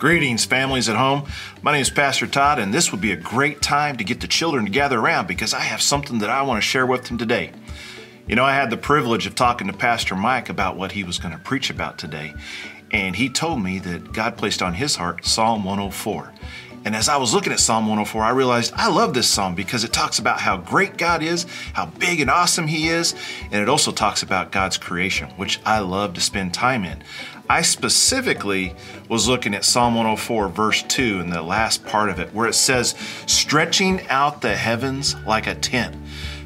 Greetings, families at home. My name is Pastor Todd, and this would be a great time to get the children to gather around because I have something that I want to share with them today. You know, I had the privilege of talking to Pastor Mike about what he was going to preach about today, and he told me that God placed on his heart Psalm 104. And as I was looking at Psalm 104, I realized I love this psalm because it talks about how great God is, how big and awesome He is, and it also talks about God's creation, which I love to spend time in. I specifically was looking at Psalm 104, verse 2, in the last part of it, where it says, stretching out the heavens like a tent.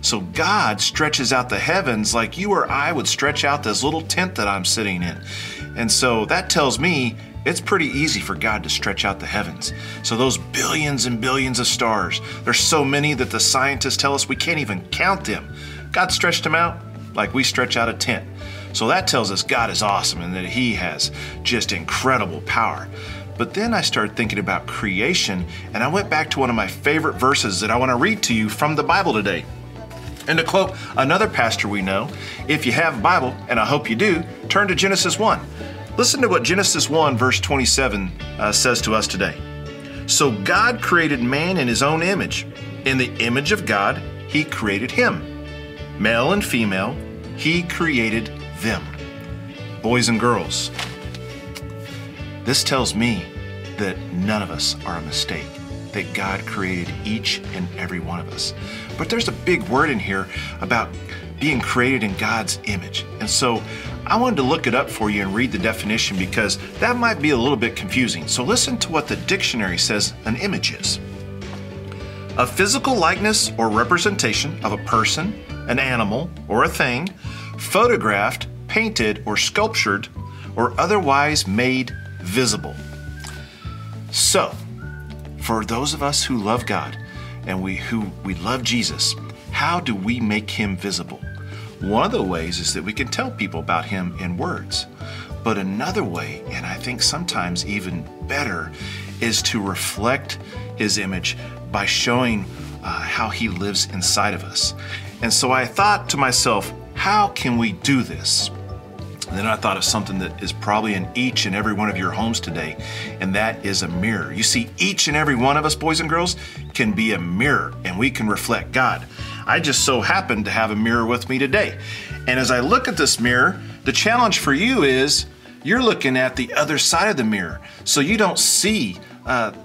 So God stretches out the heavens like you or I would stretch out this little tent that I'm sitting in. And so that tells me it's pretty easy for God to stretch out the heavens. So those billions and billions of stars, there's so many that the scientists tell us we can't even count them. God stretched them out like we stretch out a tent. So that tells us God is awesome and that He has just incredible power. But then I started thinking about creation, and I went back to one of my favorite verses that I want to read to you from the Bible today. And to quote another pastor we know, if you have a Bible, and I hope you do, turn to Genesis 1. Listen to what Genesis 1 verse 27 says to us today. So God created man in His own image. In the image of God, He created him. Male and female, He created them. Boys and girls, this tells me that none of us are a mistake, that God created each and every one of us. But there's a big word in here about being created in God's image. And so I wanted to look it up for you and read the definition because that might be a little bit confusing. So listen to what the dictionary says an image is. A physical likeness or representation of a person, an animal, or a thing, photographed, painted, or sculptured, or otherwise made visible. So, for those of us who love God and we love Jesus, how do we make Him visible? One of the ways is that we can tell people about Him in words. But another way, and I think sometimes even better, is to reflect His image by showing how He lives inside of us. And so I thought to myself, how can we do this? And then I thought of something that is probably in each and every one of your homes today, and that is a mirror. You see, each and every one of us, boys and girls, can be a mirror, and we can reflect God. I just so happen to have a mirror with me today. And as I look at this mirror, the challenge for you is you're looking at the other side of the mirror, so you don't see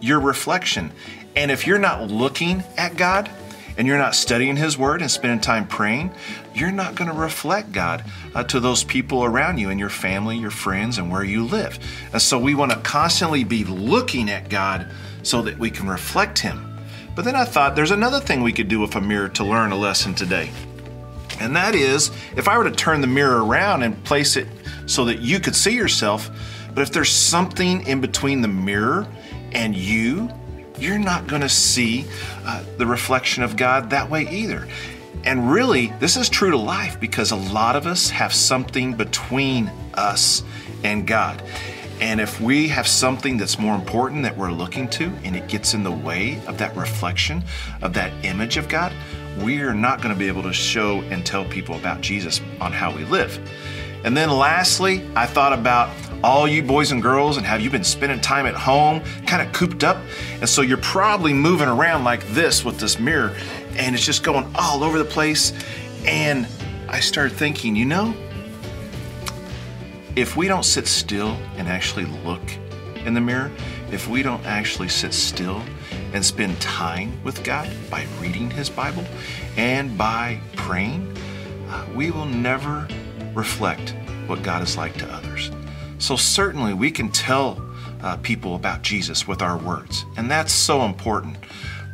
your reflection. And if you're not looking at God, and you're not studying His Word and spending time praying, you're not going to reflect God to those people around you and your family, your friends, and where you live. And so we want to constantly be looking at God so that we can reflect Him. But then I thought there's another thing we could do with a mirror to learn a lesson today. And that is, if I were to turn the mirror around and place it so that you could see yourself, but if there's something in between the mirror and you're not going to see the reflection of God that way either. And really, this is true to life because a lot of us have something between us and God. And if we have something that's more important that we're looking to and it gets in the way of that reflection of that image of God, we are not going to be able to show and tell people about Jesus on how we live. And then lastly, I thought about all you boys and girls and have you been spending time at home, kind of cooped up? And so you're probably moving around like this with this mirror and it's just going all over the place. And I started thinking, you know, if we don't sit still and actually look in the mirror, if we don't actually sit still and spend time with God by reading His Bible and by praying, we will never reflect what God is like to others. So certainly we can tell people about Jesus with our words, and that's so important.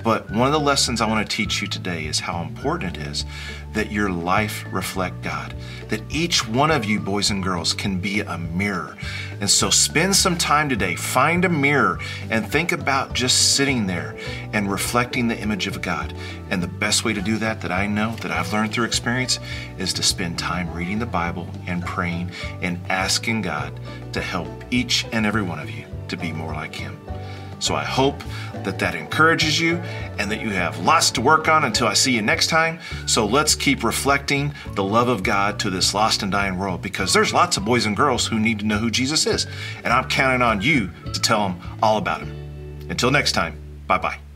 But one of the lessons I want to teach you today is how important it is that your life reflect God, that each one of you boys and girls can be a mirror. And so spend some time today, find a mirror and think about just sitting there and reflecting the image of God. And the best way to do that I know, that I've learned through experience, is to spend time reading the Bible and praying and asking God to help each and every one of you to be more like Him. So I hope that that encourages you and that you have lots to work on until I see you next time. So let's keep reflecting the love of God to this lost and dying world, because there's lots of boys and girls who need to know who Jesus is. And I'm counting on you to tell them all about him. Until next time, bye-bye.